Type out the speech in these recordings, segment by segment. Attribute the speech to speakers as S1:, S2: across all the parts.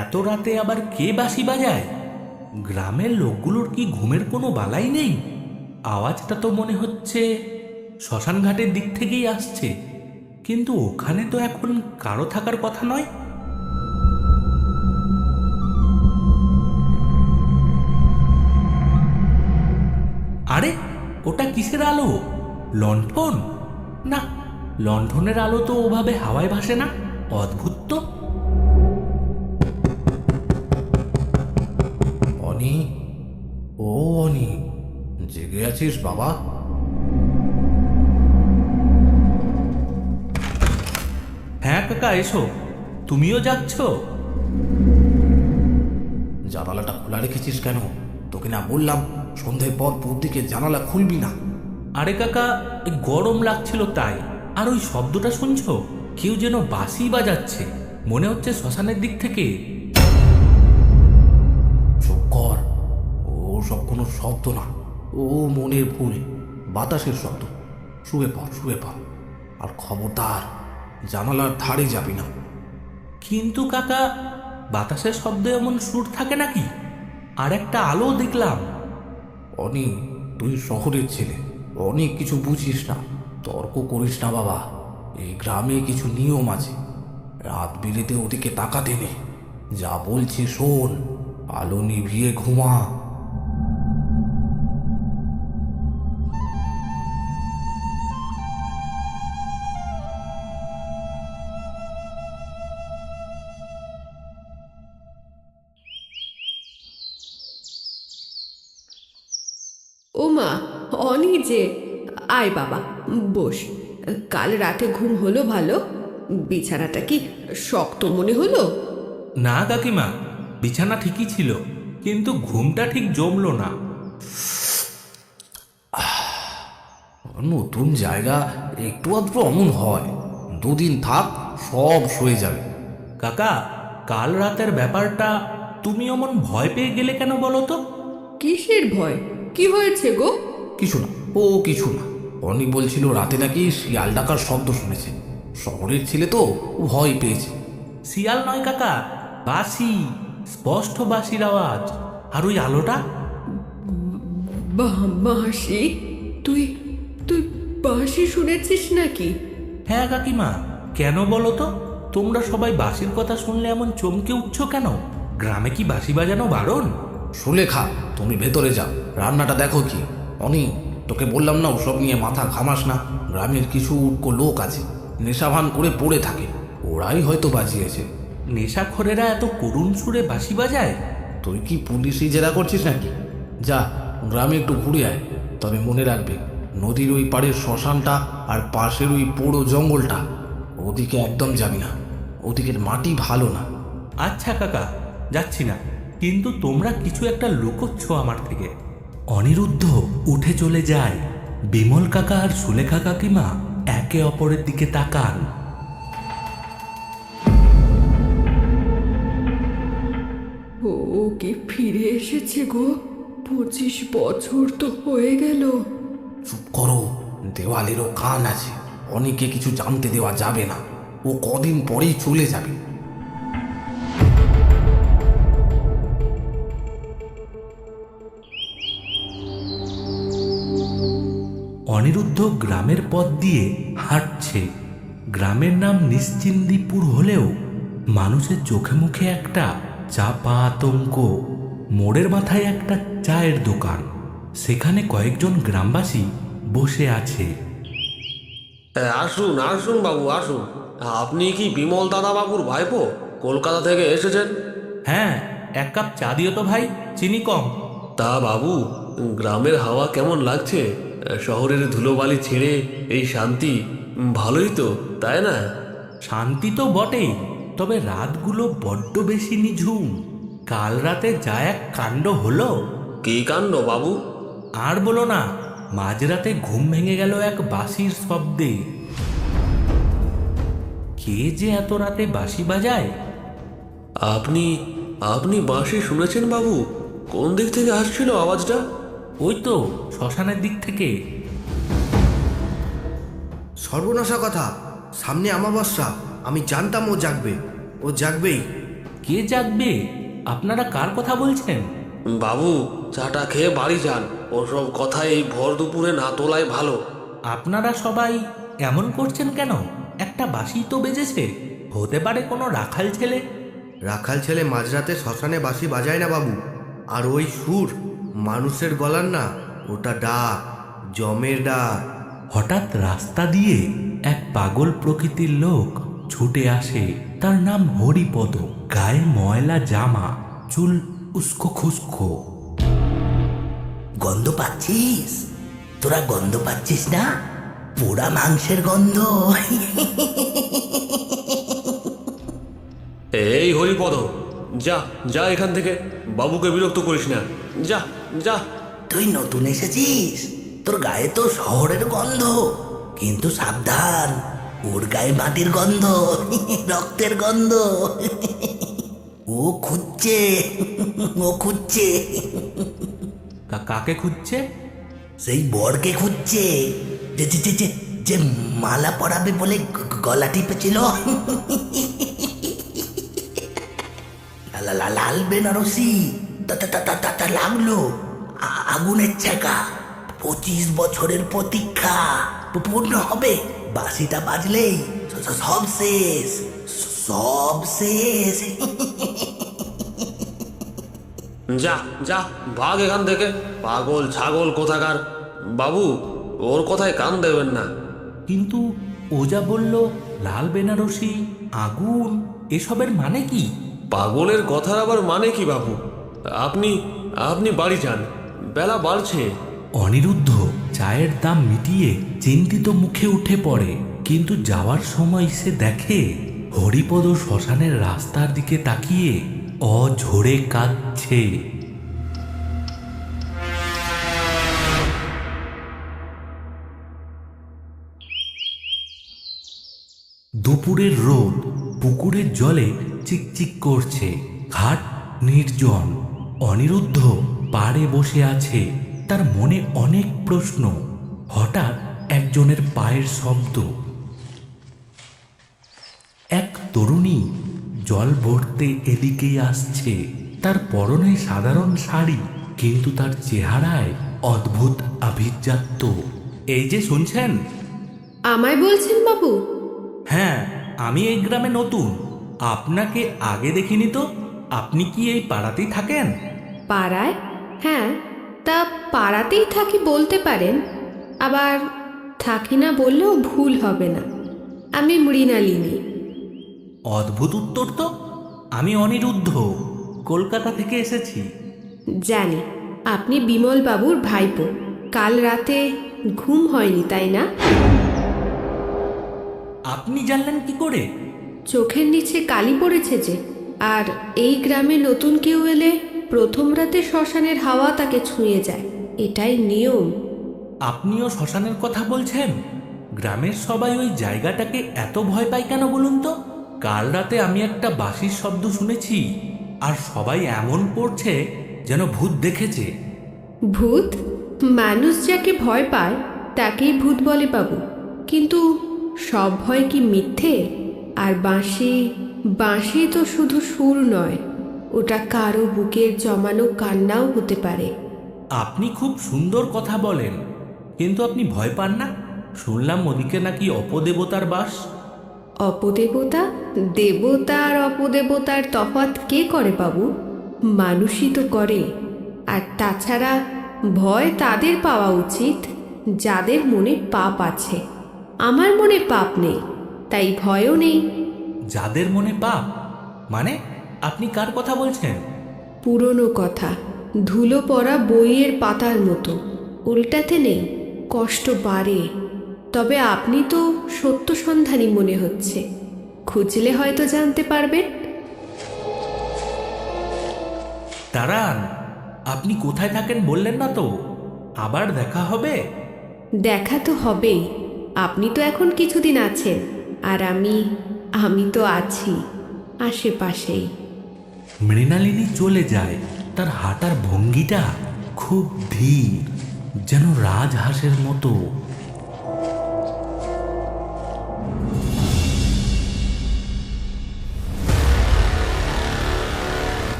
S1: এত রাতে আবার কে বাঁশি বাজায়? গ্রামের লোকগুলোর কি ঘুমের কোনো বালাই নেই? আওয়াজটা তো মনে হচ্ছে শ্মশান ঘাটের দিক থেকেই আসছে, কিন্তু ওখানে তো এখন কারো থাকার কথা নয়। আরে, ওটা কিসের আলো? লণ্ঠন? না, লণ্ঠনের আলো তো ওভাবে হাওয়ায় ভাসে না। অদ্ভুত তো।
S2: অনি, ও অনি, জেগে আছিস বাবা?
S1: হ্যাঁ কাকা, এসো। তুমিও যাচ্ছ?
S2: জানালাটা খোলা রেখেছিস কেন? তোকে না বললাম সন্ধ্যের পর দিকে জানালা খুলবি না?
S1: আরে কাকা, এই গরম লাগছিল তাই। আর ওই শব্দটা শুনছো? কেউ যেন বাঁশি বাজাচ্ছে, মনে হচ্ছে শ্মশানের দিক থেকে।
S2: চুপ কর, ও সব কোনো শব্দ না, ও মনের ভুল, বাতাসের শব্দ। শুয়ে পড়, শুয়ে পড়, আর খবরদার জানালার ধারে যাবি না।
S1: কিন্তু কাকা, বাতাসের শব্দে এমন সুর থাকে নাকি? আর একটা আলো দেখলাম।
S2: অনি, তুই শহরের ছেলে, অনেক কিছু বুঝিস না। তর্ক করিস না বাবা। এই গ্রামে কিছু নিয়ম আছে। রাত বিরেতে ওদিকে তাকাতে নেই। যা বলছি শোন, আলো নিভিয়ে ঘুমা।
S3: ওমা, অনি যে, আয় বাবা, বস। কাল রাতে ঘুম হলো ভালো? বিছানাটা কি শক্ত মনে হলো?
S1: না কাকিমা, বিছানা ঠিকই ছিল, কিন্তু ঘুমটা ঠিক জমলো না।
S2: নতুন জায়গা, একটু আধটু অমন হয়। দুদিন থাক, সব সয়ে যাবে।
S1: কাকা, কাল রাতের ব্যাপারটা তুমি অমন ভয় পেয়ে গেলে কেন বলো তো?
S3: কিসের ভয়? কি হয়েছে গো?
S2: কিছু না, ও কিছু না। অনি বলছিল রাতে নাকি শিয়াল ডাকার শব্দ শুনেছে। শহরের ছেলে তো, ভয় পেয়েছে।
S1: শিয়াল নয় কাকা, বাঁশি, স্পষ্ট বাঁশির আওয়াজ। আর ওই আলোটা?
S3: বাঁশি? তুই তুই বাঁশি শুনেছিস নাকি?
S1: হ্যাঁ কাকিমা, কেন বলো তো? তোমরা সবাই বাঁশির কথা শুনলে এমন চমকে উঠছো কেন? গ্রামে কি বাঁশি বাজানো বারণ?
S2: সুলেখা, তুমি ভেতরে যাও, রান্নাটা দেখো কি। অনি, তোকে বললাম না ওসব নিয়ে মাথা ঘামাস না। গ্রামের কিছু উটকো লোক আছে, নেশাভান করে পড়ে থাকে, ওরাই হয়তো বাজিয়েছে।
S1: নেশাখোরেরা এত করুণ সুরে বাঁশি বাজায়?
S2: তুই কি পুলিশই জেরা করছিস নাকি? যা, গ্রামে একটু ঘুরে আয়। তবে মনে রাখবে, নদীর ওই পাড়ের শ্মশানটা আর পাশের ওই পোড়ো জঙ্গলটা, ওদিকে একদম যাবি না। ওদিকের মাটি ভালো না।
S1: আচ্ছা কাকা, যাচ্ছি না, কিন্তু তোমরা কিছু একটা লুকোচ্ছ আমার থেকে। অনিরুদ্ধ উঠে চলে যায়। বিমল কাকা আর সুলেখা কাকিমা একে অপরের দিকে তাকান।
S3: ও কি ফিরে এসেছে গো? 25 বছর তো হয়ে গেল।
S2: চুপ করো, দেওয়ালেরও কান আছে। অনেকে কিছু জানতে দেওয়া যাবে না। ও কদিন পরেই চলে যাবে।
S1: অনিরুদ্ধ গ্রামের পথ দিয়ে হাঁটছে। গ্রামের নাম নিশ্চিন্দিপুর হলেও মানুষের চোখে মুখে একটা চাপা আতঙ্ক। মোড়ের মাথায় একটা চায়ের দোকান, সেখানে কয়েকজন গ্রামবাসী বসে আছে।
S4: আসুন আসুন বাবু, আসুন। আপনি কি বিমল দাদা বাবুর ভাইপো? কলকাতা থেকে এসেছেন?
S1: হ্যাঁ, এক কাপ চা দিও তো ভাই, চিনি কম।
S4: তা বাবু, গ্রামের হাওয়া কেমন লাগছে? শহরের ধুলোবালি ছেড়ে এই শান্তি, ভালোই তো, তাই না?
S1: শান্তি তো বটেই, তবে রাতগুলো বড্ড বেশি নিঝুম। কাল রাতে যা এক কাণ্ড হলো!
S4: কি কাণ্ড বাবু?
S1: আর বলো না, মাঝরাতে ঘুম ভেঙে গেল এক বাঁশির শব্দে। কে যে এত রাতে বাঁশি বাজায়?
S4: আপনি আপনি বাঁশি শুনেছেন বাবু? কোন দিক থেকে আসছিল আওয়াজটা?
S1: ওই তো শ্মশানের দিক থেকে।
S5: সর্বনাশা কথা, সামনে অমাবস্যা। আমি জানতাম ও জাগবে, ও জাগবেই।
S1: কে জাগবে? আপনারা কার কথা বলছেন?
S4: বাবু, চাটা খেয়ে বাড়ি যান। ওসব কথা এই ভর দুপুরে না তোলাই ভালো।
S1: আপনারা সবাই এমন করছেন কেন? একটা বাঁশি তো বেজেছে, হতে পারে কোনো রাখাল ছেলে।
S5: রাখাল ছেলে মাঝরাতে শ্মশানে বাঁশি বাজায় না বাবু। আর ওই সুর মানুষের গলার না, ওটা ডাক, জমের ডাক।
S1: হঠাৎ রাস্তা দিয়ে এক পাগল প্রকৃতির লোক ছুটে আসে। তার নাম হরিপদ। গায়ে ময়লা জামা, চুল উস্কো খুস্কো।
S6: গন্ধ পাচ্ছিস? তোরা গন্ধ পাচ্ছিস না? পোড়া মাংসের গন্ধ।
S4: এই হরিপদ, যা যা এখান থেকে। বাবুকে বিরক্ত করিস না, যা যা।
S6: তুই নতুন এসেছিস, তোর গায়ে তো শহরের গন্ধ, কিন্তু সাবধান, ওর গায়ে মাটির গন্ধ, রক্তের গন্ধ। ও খুঁজছে, ও খুঁজছে।
S1: কাকে খুঁজছে?
S6: সেই বরকে খুঁজছে, যে যে যে যে- যে মালা পরাবে বলে গলা টিপেছিল। লাল বেনারসি, তা লাগলো আগুনের ছাকা। 25 বছরের প্রতীক্ষা পূর্ণ হবে। বাঁশিটা বাজলেই সব শেষ, সব শেষ।
S4: যা যা, ভাগ এখান থেকে, পাগল ছাগল কোথাকার। বাবু, ওর কথায় কান দেবেন না।
S1: কিন্তু ও যা বলল, লাল বেনারসি, আগুন, এসবের মানে কি?
S4: পাগলের কথার আবার মানে কি বাবু? আপনি আপনি বাড়ি যান, বেলা বাড়ছে।
S1: অনিরুদ্ধ চায়ের দাম মিটিয়ে চিন্তিত মুখে উঠে পড়ে। কিন্তু যাওয়ার সময় সে দেখে হরিপদ শ্মশানের রাস্তার দিকে তাকিয়ে অঝরে কাঁদছে। দুপুরের রোদ পুকুরের জলে চিকচিক করছে। ঘাট নির্জন। অনিরুদ্ধ পাড়ে বসে আছে। তার মনে অনেক প্রশ্ন। হঠাৎ একজনের পায়ের শব্দ। এক তরুণী জল ভরতে এদিকেই আসছে। তার পরনে সাধারণ শাড়ি, কিন্তু তার চেহারায় অদ্ভুত আভিজাত্য। এই যে শুনছেন?
S3: আমায় বলছেন বাবু?
S1: হ্যাঁ, আমি এই গ্রামে নতুন, আপনাকে আগে দেখিনি তো। আপনি কি এই পাড়াতেই থাকেন?
S3: পাড়ায়? হ্যাঁ, তা পাড়াতেই থাকি বলতে পারেন, আবার থাকি না বললেও ভুল হবে না। আমি মৃণালিনী।
S1: অদ্ভুত উত্তর তো। আমি অনিরুদ্ধ, কলকাতা থেকে এসেছি।
S3: জানি আপনি বিমল বাবুর ভাইপো। কাল রাতে ঘুম হয়নি, তাই না?
S1: আপনি জানলেন কি করে?
S3: চোখের নিচে কালি পড়েছে যে। আর এই গ্রামে নতুন কেউ এলে প্রথম রাতে শ্মশানের হাওয়া তাকে ছুঁয়ে যায়, এটাই নিয়ম।
S1: আপনিও শ্মশানের কথা বলছেন? গ্রামের সবাই ওই জায়গাটাকে এত ভয় পায় কেন বলুন তো? কাল রাতে আমি একটা বাঁশির শব্দ শুনেছি, আর সবাই এমন করছে যেন ভূত দেখেছে।
S3: ভূত? মানুষ যাকে ভয় পায় তাকেই ভূত বলে বাবু। কিন্তু সব ভয় কি মিথ্যে? আর বাঁশি, বাঁশি তো শুধু সুর নয়, ওটা কারো বুকের জমানো কান্নাও হতে পারে।
S1: আপনি খুব সুন্দর কথা বলেন, কিন্তু আপনি ভয় পান না? শুনলাম ওদিকে নাকি অপদেবতার বাস।
S3: অপদেবতা, দেবতা আর অপদেবতার তফাৎ কে করে বাবু? মানুষই তো করে। আর তাছাড়া ভয় তাদের পাওয়া উচিত যাদের মনে পাপ আছে। আমার মনে পাপ নেই, তাই ভয়ও নেই।
S1: যাদের মনে পাপ মানে? আপনি কার কথা বলছেন?
S3: পুরনো কথা, ধুলো পড়া বইয়ের পাতার মতো, উল্টাতে নেই, কষ্ট বাড়ে। তবে আপনি তো সত্য সন্ধানী মনে হচ্ছে, খুঁজলে হয়তো জানতে পারবেন।
S1: দাঁড়ান, আপনি কোথায় থাকেন বললেন না তো? আবার দেখা হবে?
S3: দেখা তো হবেই। আপনি তো এখন কিছুদিন আছেন, আর আমি তো আছি আশেপাশেই।
S1: মৃণালিনী চলে যায়। তার হাঁটার ভঙ্গিটা খুব ধীর, যেন রাজহাঁসের মতো।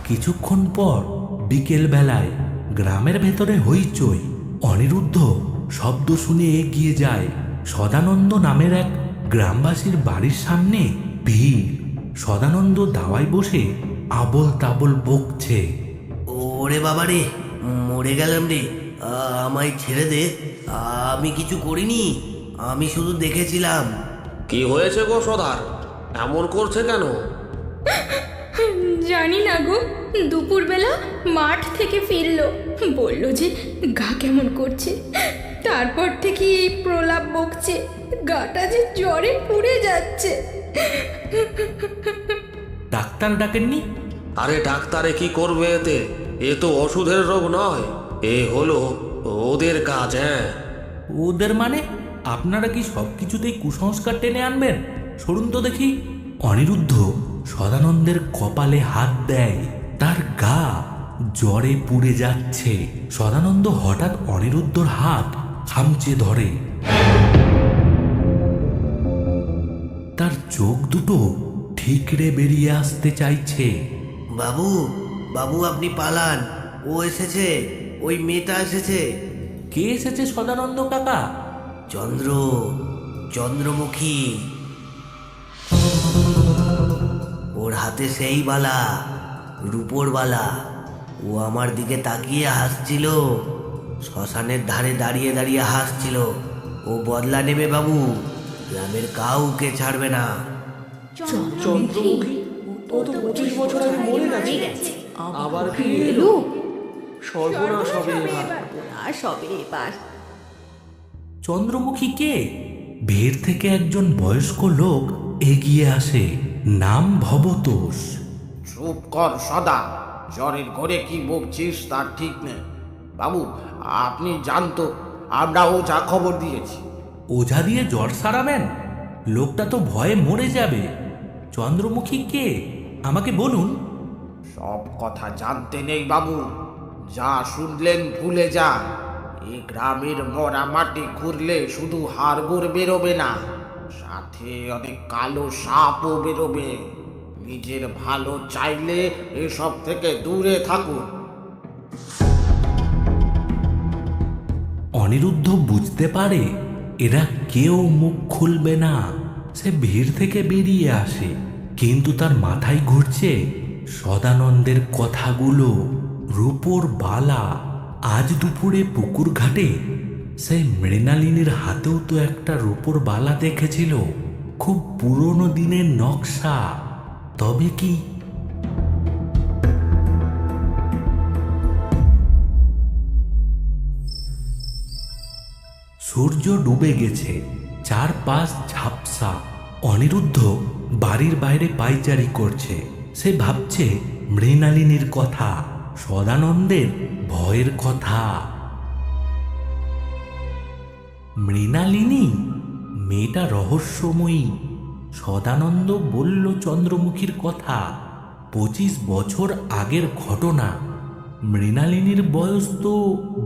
S1: কিছুক্ষণ পর বিকেল বেলায় গ্রামের ভেতরে হইচই। অনিরুদ্ধ শব্দ শুনে এগিয়ে যায়। সদানন্দ নামের এক গ্রামবাসীর বাড়ির সামনে ভিড়। সদানন্দ দাওয়ায় বসে আবল তাবল বকছে।
S5: ওরে বাবা রে, মরে গেলাম রে, আমায় ছেড়ে দে, আমি কিছু করিনি, আমি শুধু দেখেছিলাম।
S4: কি হয়েছে গো সদার, এমন করছে কেন?
S7: জানি না গো, দুপুরবেলা মাঠ থেকে ফিরলো, বলল যে গা কেমন করছে, তারপর থেকে এই প্রলাপ বকছে, গাটা যে জ্বরে পুড়ে যাচ্ছে।
S1: ডাক্তার ডাকেননি?
S4: আরে ডাক্তারে কি করবে এতে? এ তো ওষুধের রোগ নয়, এ হলো ওদের কাজ। হ্যাঁ,
S1: ওদের মানে? আপনারা কি সব কিছুতেই কুসংস্কার টেনে আনবেন? সরুন তো দেখি। অনিরুদ্ধ সদানন্দের কপালে হাত দেয়। তার গা জ্বরে পুড়ে যাচ্ছে। সদানন্দ হঠাৎ অনিরুদ্ধর হাত খামচে ধরে। তার চোখ দুটো ঠিকরে বেরিয়ে আসতে চাইছে।
S5: বাবু, বাবু আপনি পালান, ও এসেছে, ওই মেয়েটা এসেছে।
S1: কে এসেছে সদানন্দ কাকা?
S5: চন্দ্রমুখী। ওর হাতে সেই বালা, রূপোর বালা। ও আমার দিকে তাকিয়ে হাসছিল, শ্মশানের ধারে দাঁড়িয়ে দাঁড়িয়ে হাসছিল। ও বদলা নেবে বাবু, গ্রামের কাউকে ছাড়বে না।
S4: চন্দ্রমুখী ও তো 25 বছর আগে মরে গেছে, আবার কি এলো? সর্বনাশ হবে এবার।
S1: চন্দ্রমুখী কে? ভিড় থেকে একজন বয়স্ক লোক এগিয়ে আসে। নাম ভবতোষ।
S2: চুপ কর সদা, জ্বরের ঘরে কি বকছিস তার ঠিক নেই। বাবু আপনি জানতো, আমরাও যা খবর দিয়েছি।
S1: ওঝা দিয়ে জ্বর সারাবেন? লোকটা তো ভয়ে মরে যাবে। চন্দ্রমুখী কে আমাকে বলুন।
S2: সব কথা জানতে নেই বাবু, যা শুনলেন ভুলে যান। এই গ্রামের মরা মাটি ঘুরলে শুধু হাড়গোড় বেরোবে না, সাথে অনেক কালো সাপও বেরোবে। নিজের ভালো চাইলে এসব থেকে দূরে থাকুন।
S1: অনিরুদ্ধ বুঝতে পারে এরা কেউ মুখ খুলবে না। সে ভিড় থেকে বেরিয়ে আসে, কিন্তু তার মাথায় ঘুরছে সদানন্দের কথাগুলো। রূপোর বালা। আজ দুপুরে পুকুর ঘাটে সে মৃণালিনীর হাতেও তো একটা রূপোর বালা দেখেছিল, খুব পুরনো দিনের নকশা। তবে কি? সূর্য ডুবে গেছে, চারপাশ ঝাপসা। অনিরুদ্ধ বাড়ির বাইরে পায়চারি করছে। সে ভাবছে মৃণালিনীর কথা, সদানন্দের ভয়ের কথা। মৃণালিনী মেয়েটা রহস্যময়ী। সদানন্দ বলল চন্দ্রমুখীর কথা, 25 বছর আগের ঘটনা। মৃণালিনীর বয়স তো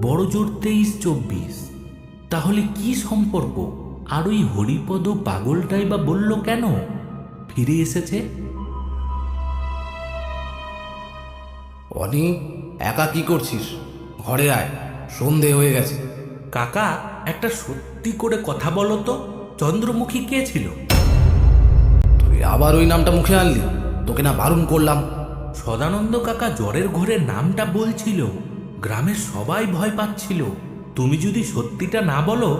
S1: বড় জোর 23-24। তাহলে কি সম্পর্ক? আর ওই হরিপদ পাগলটাই বা বলল কেন ফিরে এসেছে?
S2: অনি, একা কি করছিস? ঘরে আয়, সন্ধে হয়ে গেছে।
S1: কাকা, একটা সত্যি করে কথা বলো তো, চন্দ্রমুখী কে ছিল?
S2: তুই আবার ওই নামটা মুখে আনলি? তোকে না বারণ করলাম।
S1: সদানন্দ কাকা জ্বরের ঘরে নামটা বলছিল, গ্রামের সবাই ভয় পাচ্ছিল। তুমি যদি সত্যিটা না বলো,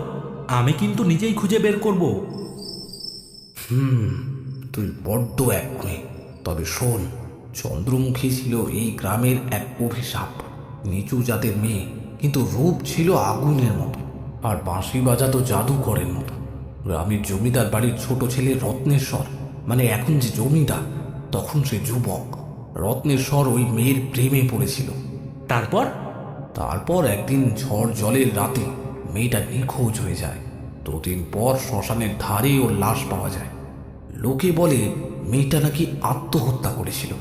S1: আমি কিন্তু নিজেই খুঁজে বের করব।
S2: তুই বড্ড একগুঁয়ে। তবে শোন, চন্দ্রমুখী ছিল এই গ্রামের এক অভিশাপ। নিচু জাতের মেয়ে, কিন্তু রূপ ছিল আগুনের মতো, আর বাঁশি বাজাতো জাদুকরের মতো। গ্রামের জমিদার বাড়ির ছোট ছেলে রত্নেশ্বর, মানে এখন যে জমিদার, তখন সে যুবক। রত্নেশ্বর ওই মেয়ের প্রেমে পড়েছিল। তারপর একদিন ঝড় জলের রাতে মেয়েটা নিখোঁজ হয়ে যায়। 2 দিন পর শ্মশানের ধারে ওর লাশ পাওয়া যায়। লোকে বলে মেয়েটা নাকি আত্মহত্যা করেছিল,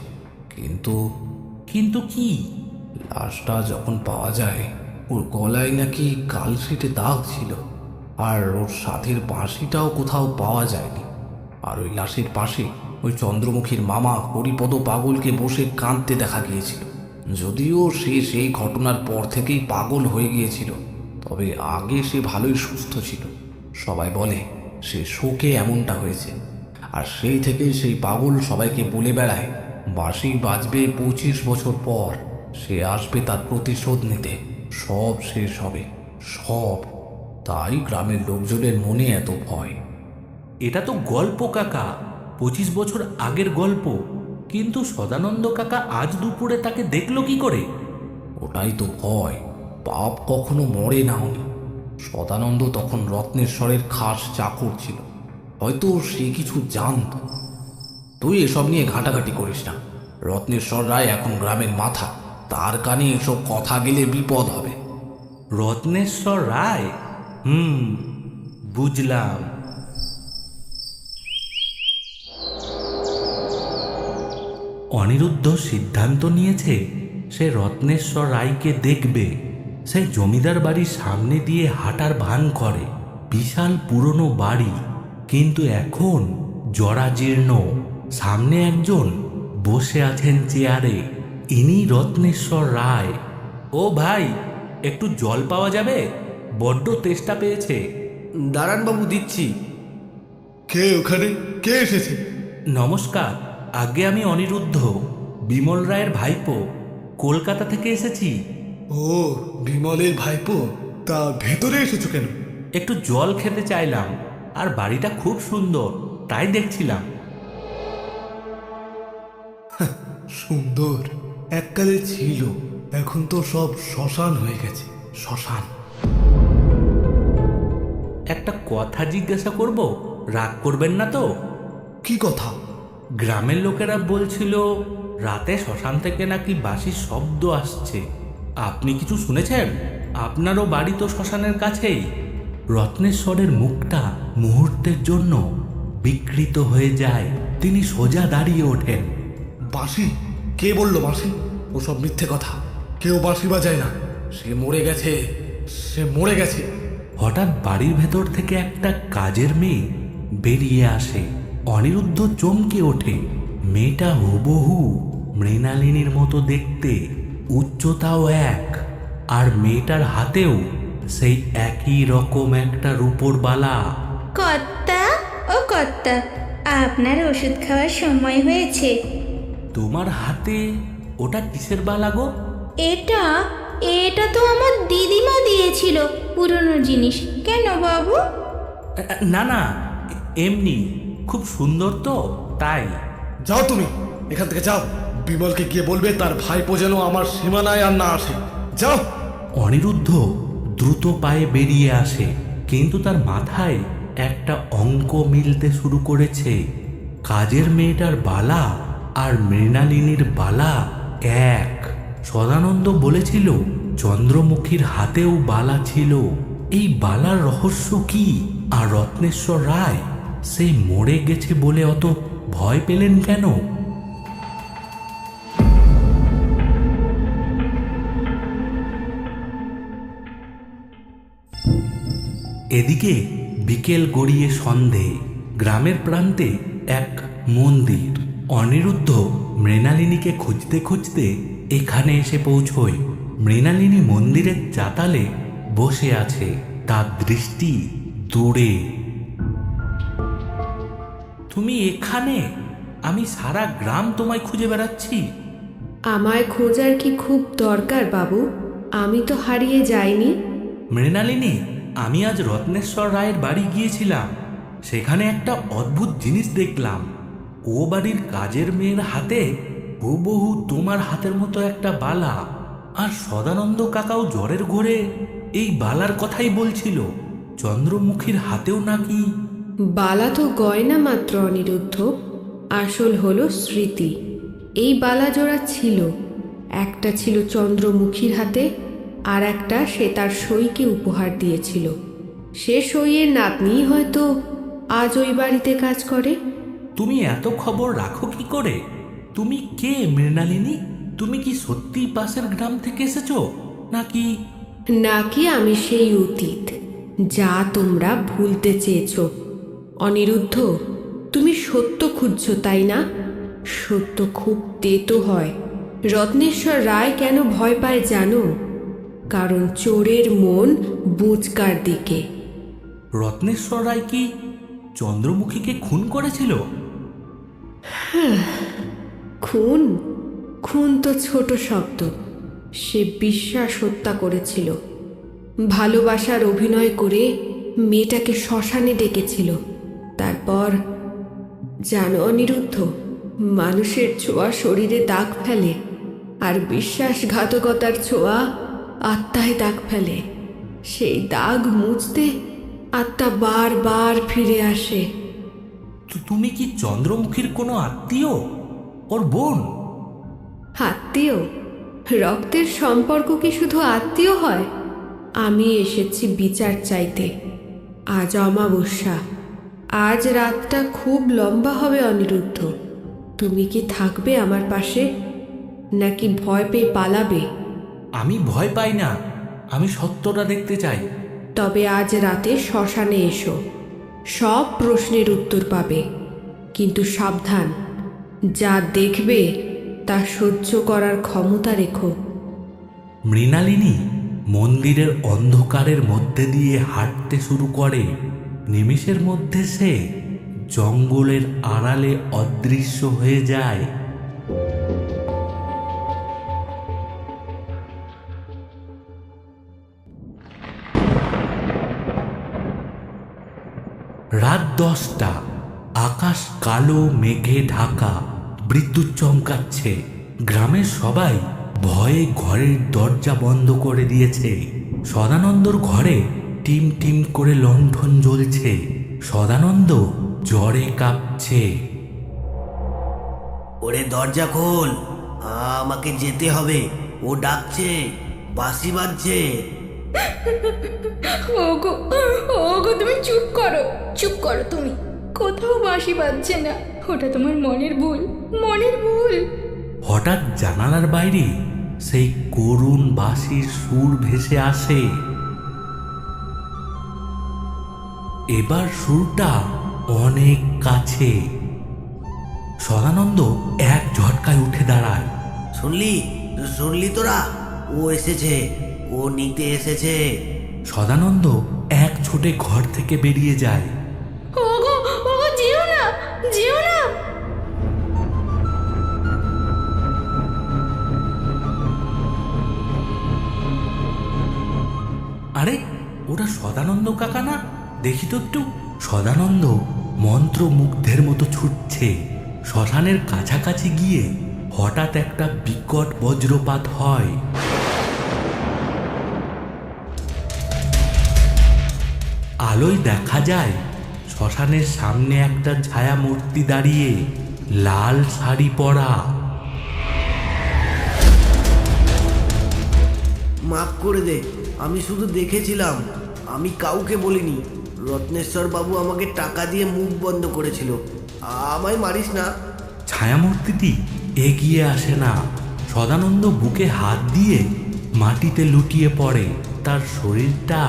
S1: কিন্তু কি?
S2: লাশটা যখন পাওয়া যায়, ওর গলায় নাকি কালশিটে দাগ ছিল, আর ওর সাথের বাঁশিটাও কোথাও পাওয়া যায়নি। আর ওই লাশের পাশে ওই চন্দ্রমুখীর মামা হরিপদ পাগলকে বসে কাঁদতে দেখা গিয়েছিল। যদিও সে সেই ঘটনার পর থেকেই পাগল হয়ে গিয়েছিল, তবে আগে সে ভালোই সুস্থ ছিল। সবাই বলে সে শোকে এমনটা হয়েছে। আর সেই থেকে সেই পাগল সবাইকে বলে বেড়ায় বাঁশি বাজবে 25 বছর পর, সে আসবে তার প্রতিশোধ নিতে, সব শেষ হবে, সব। তাই গ্রামের লোকজনের মনে এত ভয়।
S1: এটা তো গল্প কাকা, 25 বছর আগের গল্প। কিন্তু সদানন্দ কাকা আজ দুপুরে তাকে দেখলো কি করে?
S2: ওটাই তো ভয়, পাপ কখনো মরে না উনি। সদানন্দ তখন রত্নেশ্বরের খাস চাকর ছিল, হয়তো সে কিছু জানত। তুই এসব নিয়ে ঘাটাঘাটি করিস না। রত্নেশ্বর রায় এখন গ্রামের মাথা, তার কানে এসব কথা গেলে বিপদ হবে।
S1: রত্নেশ্বর রায়? বুঝলাম। অনিরুদ্ধ সিদ্ধান্ত নিয়েছে সে রত্নেশ্বর রায়কে দেখবে। সে জমিদার বাড়ির সামনে দিয়ে হাঁটার ভান করে। বিশাল পুরনো বাড়ি, কিন্তু এখন জরাজীর্ণ। সামনে একজন বসে আছেন চেয়ারে, ইনি রত্নেশ্বর রায়। ও ভাই, একটু জল পাওয়া যাবে? বড্ড তেষ্টা পেয়েছে।
S4: দাঁড়ান বাবু, দিচ্ছি।
S8: কে ওখানে? কে এসেছে?
S1: নমস্কার, আগে আমি অনিরুদ্ধ, বিমল রায়ের ভাইপো। কলকাতা থেকে এসেছি।
S8: ও, বিমলের ভাইপো। তা ভেতরে এসেছো কেন?
S1: একটু জল খেতে চাইলাম, আর বাড়িটা খুব সুন্দর, তাই দেখছিলাম।
S8: সুন্দর এককালে ছিল, এখন তো সব শ্মশান হয়ে গেছে। শ্মশান।
S1: একটা কথা জিজ্ঞাসা করব, রাগ করবেন না তো?
S8: কি কথা?
S1: গ্রামের লোকেরা বলছিল রাতে শ্মশান থেকে নাকি বাঁশির শব্দ আসছে। আপনি কিছু শুনেছেন? আপনারও বাড়ি তো শ্মশানের কাছেই। রত্নেশ্বরের মুখটা মুহূর্তের জন্য বিকৃত হয়ে যায়। তিনি সোজা দাঁড়িয়ে ওঠেন।
S8: বাঁশি? কে বললো বাঁশি? ওসব মিথ্যে কথা, কেউ বাঁশি বাজায় না।
S2: সে মরে গেছে,
S8: সে মরে গেছে।
S1: হঠাৎ বাড়ির ভেতর থেকে একটা কাজের মেয়ে বেরিয়ে আসে। অনিরুদ্ধ চমকে ওঠে। মেয়েটা হুবহু মৃণালিনীর মতো দেখতে, উচ্চতাও এক, আর মেয়েটার হাতেও সেই একই রকম একটা রূপোর বালা।
S7: কর্তা, ও কর্তা, আপনার ওষুধ খাওয়ার সময় হয়েছে।
S1: তোমার হাতে ওটা কিসের বালা গো?
S7: এটা এটা তো আমার দিদিমা দিয়েছিল, পুরনো জিনিস। কেন বাবু?
S1: না না, এমনি, খুব সুন্দর তো তাই।
S8: যাও তুমি এখান থেকে, যাও। বিমলকে গিয়ে বলবে তার ভাইপো যেন আমার সীমানায় আর না আসে। যাও।
S1: অনিরুদ্ধ দ্রুত পায়ে বেরিয়ে আসে, কিন্তু তার মাথায় একটা অঙ্ক মিলতে শুরু করেছে। কাজের মেয়েটার বালা আর মৃণালিনীর বালা এক। সদানন্দ বলেছিল চন্দ্রমুখীর হাতেও বালা ছিল। এই বালার রহস্য কি? আর রত্নেশ্বর রায় সে মরে গেছে বলে অত ভয় পেলেন কেন? এদিকে বিকেল গড়িয়ে সন্ধে। গ্রামের প্রান্তে এক মন্দির। অনিরুদ্ধ মৃণালিনীকে খুঁজতে খুঁজতে এখানে এসে পৌঁছয়। মৃণালিনী মন্দিরের চাতালে বসে আছে, তার দৃষ্টি দূরে। তুমি এখানে? আমি সারা গ্রাম তোমায় খুঁজে বেড়াচ্ছি।
S3: আমায় খোঁজার কি খুব দরকার বাবু? আমি তো হারিয়ে যাইনি।
S1: মৃণালিনী, আমি আজ রত্নেশ্বর রায়ের বাড়ি গিয়েছিলাম। সেখানে একটা অদ্ভুত জিনিস দেখলাম। ও বাড়ির কাজের মেয়ের হাতে হুবহু তোমার হাতের মতো একটা বালা। আর সদানন্দ কাকাও জ্বরের ঘোরে এই বালার কথাই বলছিল। চন্দ্রমুখীর হাতেও নাকি।
S3: বালা তো গয়না মাত্র অনিরুদ্ধ, আসল হলো স্মৃতি। এই বালা জোড়া ছিল, একটা ছিল চন্দ্রমুখীর হাতে, আর একটা সে তার সইকে উপহার দিয়েছিল। সে সইয়ের নাতনি হয়তো আজ ওই বাড়িতে কাজ করে।
S1: তুমি এত খবর রাখো কি করে? তুমি কে মৃণালিনী? তুমি কি সত্যিই পাশের গ্রাম থেকে এসেছো নাকি?
S3: নাকি আমি সেই অতীত যা তোমরা ভুলতে চেয়েছ। অনিরুদ্ধ, তুমি সত্য খুঁজছো তাই না? সত্য খুব তেতো হয়। রত্নেশ্বর রায় কেন ভয় পায় জানো? কারণ চোরের মন বুচকার দিকে।
S1: রত্নেশ্বর রায় কি চন্দ্রমুখীকে খুন করেছিল?
S3: খুন? খুন তো ছোট শব্দ। সে বিশ্বাস হত্যা করেছিল। ভালোবাসার অভিনয় করে মেয়েটাকে শ্মশানে ডেকেছিল। তারপর জানো অনিরুদ্ধ, মানুষের ছোঁয়া শরীরে দাগ ফেলে, আর বিশ্বাসঘাতকতার ছোঁয়া আত্মায় দাগ ফেলে। সেই দাগ মুছতে আত্মা বারবার ফিরে আসে।
S1: তুমি কি চন্দ্রমুখীর কোনো আত্মীয়? ওর বোন?
S3: আত্মীয়? রক্তের সম্পর্ক কি শুধু আত্মীয় হয়? আমি এসেছি বিচার চাইতে। আজ অমাবস্যা। আজ রাতটা খুব লম্বা হবে অনিরুদ্ধ। তুমি কি থাকবে আমার পাশে, নাকি ভয় পেয়ে পালাবে?
S1: আমি ভয় পাই না, আমি সত্যটা দেখতে চাই।
S3: তবে আজ রাতে শ্মশানে এসো। সব প্রশ্নের উত্তর পাবে। কিন্তু সাবধান, যা দেখবে তা সহ্য করার ক্ষমতা রেখো।
S1: মৃণালিনী মন্দিরের অন্ধকারের মধ্যে দিয়ে হাঁটতে শুরু করে। নিমেষের মধ্যে সে জঙ্গলের আড়ালে অদৃশ্য হয়ে যায়। রাত 10টা। আকাশ কালো মেঘে ঢাকা, বিদ্যুৎ চমকাচ্ছে। গ্রামের সবাই ভয়ে ঘরের দরজা বন্ধ করে দিয়েছে। সদানন্দর ঘরে টিম টিম করে লণ্ঠন জ্বলছে। সদানন্দ জ্বরে কাঁপছে।
S5: ওরে দরজা খোল, আমাকে যেতে হবে। ও ডাকছে, বাঁশি বাজছে।
S7: ওগো ওগো, তুমি চুপ করো, চুপ করো। তুমি কোথাও বাঁশি বাজছে না। ওটা তোমার মনের ভুল, মনের ভুল।
S1: হঠাৎ জানালার বাইরে সেই করুণ বাঁশির সুর ভেসে আসে। এবার সুরটা অনেক কাছে। সদানন্দ এক ঝটকায় উঠে দাঁড়ায়।
S5: শুনলি? শুনলি তোরা? ও এসেছে, ও নিতে এসেছে।
S1: সদানন্দ এক ছোটে ঘর থেকে বেরিয়ে যায়।
S7: ওগো ওগো, যেও না, যেও না।
S1: আরে, ওটা সদানন্দ কাকা না? দেখি তো একটু। সদানন্দ মন্ত্রমুগ্ধের মতো ছুটছে। শ্মশানের কাছাকাছি গিয়ে হঠাৎ একটা বিকট বজ্রপাত হয়। আলোয় দেখা যায় শ্মশানের সামনে একটা ছায়া মূর্তি দাঁড়িয়ে, লাল শাড়ি পরা।
S5: মাফ করে দে, আমি শুধু দেখেছিলাম, আমি কাউকে বলিনি। রত্নেশ্বর বাবু আমাকে টাকা দিয়ে মুখ বন্ধ করেছিল। আমায় মারিস না।
S1: ছায়ামূর্তিটি এগিয়ে আসে না। সদানন্দ বুকে হাত দিয়ে মাটিতে লুটিয়ে পড়ে। তার শরীরটা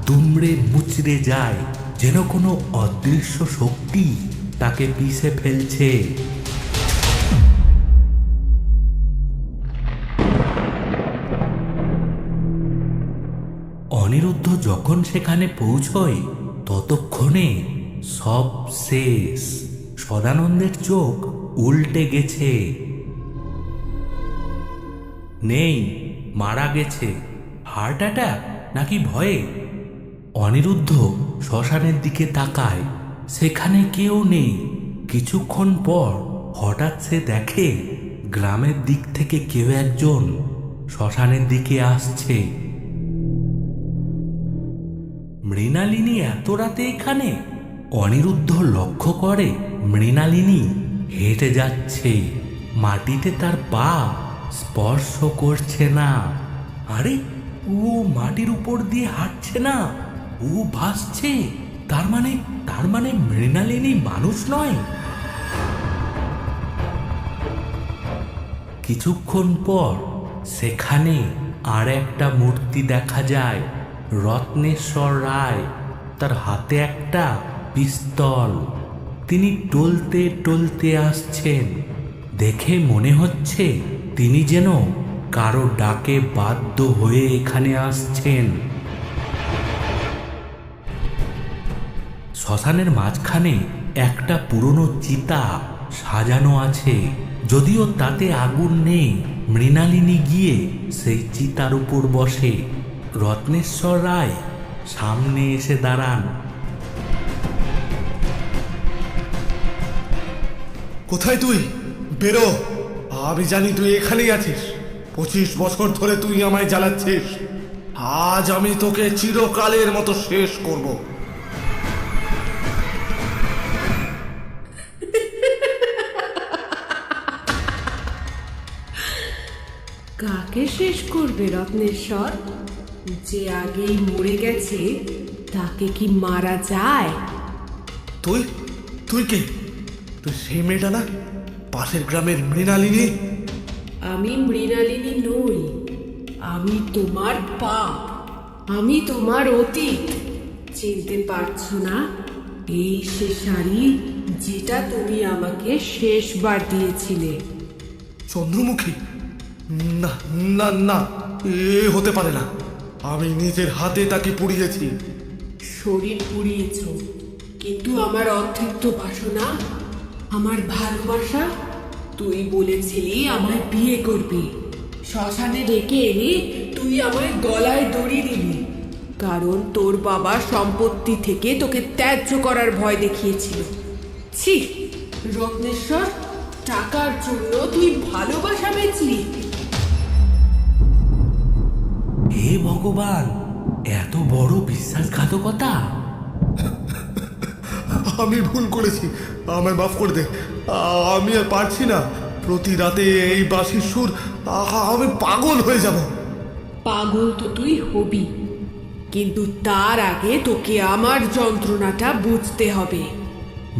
S1: দুমড়ে মুচড়ে যায়, যেন কোনো অদৃশ্য শক্তি তাকে পিষে ফেলছে। অনিরুদ্ধ যখন সেখানে পৌঁছয় ততক্ষণে সব শেষ। সদানন্দের চোখ উল্টে গেছে। নেই, মারা গেছে। হার্ট অ্যাটাক নাকি ভয়ে? অনিরুদ্ধ শ্মশানের দিকে তাকায়। সেখানে কেউ নেই। কিছুক্ষণ পর হঠাৎ সে দেখে গ্রামের দিক থেকে কেউ একজন শ্মশানের দিকে আসছে। মৃণালিনী এত রাতে এখানে? অনিরুদ্ধ লক্ষ্য করে মৃণালিনী হেঁটে যাচ্ছে। মাটিতে তার পা স্পর্শ করছে না। আরে, ও মাটির উপর দিয়ে হাঁটছে না, ও ভাসছে। তার মানে মৃণালিনী মানুষ নয়। কিছুক্ষণ পর সেখানে আর একটা মূর্তি দেখা যায়। রত্নেশ্বর রায়, তার হাতে একটা পিস্তল। তিনি টলতে টলতে আসছেন। দেখে মনে হচ্ছে তিনি যেন কারো ডাকে বাধ্য হয়ে এখানে আসছেন। শ্মশানের মাঝখানে একটা পুরনো চিতা সাজানো আছে, যদিও তাতে আগুন নেই। মৃণালিনী গিয়ে সেই চিতার উপর বসে। রত্নেশ্বর রায় সামনে এসে দাঁড়ান।
S8: কোথায় তুই? বেরো, আমি জানি তুই এখানেই আছিস। 25 বছর ধরে তুই আমায় জ্বালাচ্ছিস। আজ আমি তোকে চিরকালের মতো শেষ করব।
S3: কাকে শেষ করবে রত্নেশ্বর? যে আগেই মরে গেছে তাকে কি মারা যায়?
S8: তুই তুই কে? তুই সেই মেয়েটা না, পাশের গ্রামের মৃণালিনী?
S3: আমি মৃণালিনী নই, আমি তোমার পাপ, আমি তোমার অতীত। চিনতে পারছো না? এই সে শাড়ি যেটা তুমি আমাকে শেষবার দিয়েছিলে।
S8: চন্দ্রমুখী? না না না, এ হতে পারে না। আমি নিজের হাতে তাকে পুড়িয়েছি।
S3: শরীর পুড়িয়েছ, কিন্তু আমার অতৃপ্ত বাসনা, আমার ভালোবাসা? তুই বলেছিলি আমায় বিয়ে করবি, শ্মশানে ডেকে এনে তুই আমায় গলায় দড়ি দিলি, কারণ তোর বাবা সম্পত্তি থেকে তোকে ত্যায্য করার ভয় দেখিয়েছিল। ছি রত্নেশ্বর, টাকার জন্য তুই ভালোবাসা বেচলি?
S1: হে ভগবান, এত বড় বিশ্বাসঘাতকতা!
S8: আমি ভুল করেছি, আমায় মাফ করে দে। আমি আর পারছি না। প্রতি রাতে এই বাঁশির সুর, আমি পাগল হয়ে যাব।
S3: পাগল তো তুই হবি, কিন্তু তার আগে তোকে আমার যন্ত্রণাটা বুঝতে হবে।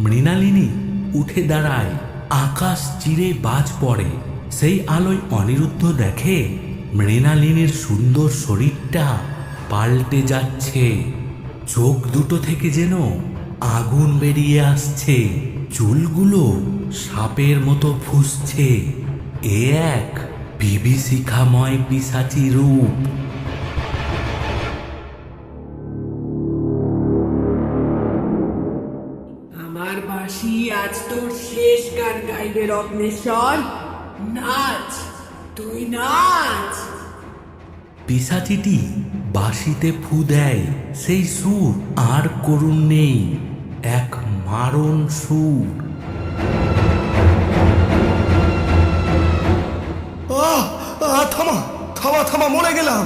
S1: মৃণালিনী উঠে দাঁড়ায়। আকাশ চিরে বাজ পড়ে। সেই আলোয় অনিরুদ্ধ দেখে মৃণালিনীর সুন্দর শরীরটা পাল্টে যাচ্ছে। চোখ দুটো থেকে যেন আগুন বেরিয়ে আসছে, চুলগুলো সাপের মতো ফুঁসছে। এ এক বিভীষিকাময় পিশাচী রূপ।
S3: আমার বাঁশি আজ তোর শেষ গান গাইবে রত্নেশ্বর। নাচ, তুই নাচ।
S1: পিশাচিটি বাঁশিতে ফু দেয়। সেই সুর আর করুণ নেই, এক মারণ সুর।
S8: থামা থামা থামা, মরে গেলাম।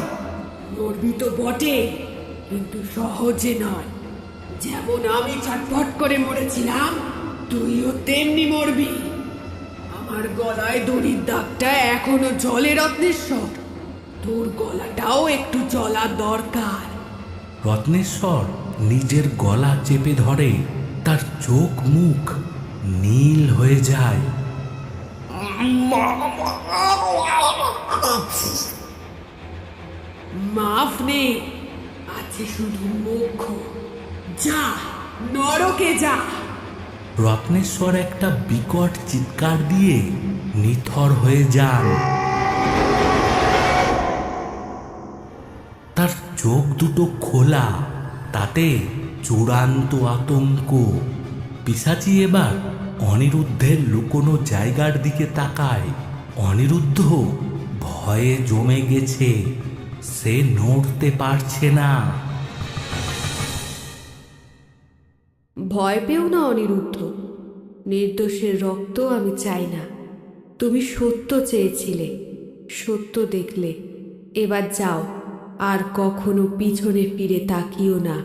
S3: মরবি তো বটে, কিন্তু সহজে নয়। যেমন আমি ছটফট করে মরেছিলাম, তুইও তেমনি মরবি। আমার গলায় দড়ির দাগটা এখনো জলে রত্নেশ্বর, তোর গলাটাও একটু জ্বলা দরকার।
S1: রত্নেশ্বর নিজের গলা চেপে ধরে। তার চোখ মুখ নীল হয়ে যায়।
S3: মাফ নেই, আছে শুধু মুখ। যা, নরকে যা।
S1: রত্নেশ্বর একটা বিকট চিৎকার দিয়ে নিথর হয়ে যান। তার চোখ দুটো খোলা, তাতে চূড়ান্ত আতঙ্ক। পিশাচি এবার অনিরুদ্ধের লুকোনো জায়গার দিকে তাকায়। অনিরুদ্ধ ভয়ে জমে গেছে, সে নড়তে পারছে না।
S3: ভয় পেও না অনিরুদ্ধ, নির্দোষের রক্ত আমি চাই না। তুমি সত্য চেয়েছিলে, সত্য দেখলে। এবার যাও, আর কখনো পিছনে ফিরে তাকিও না।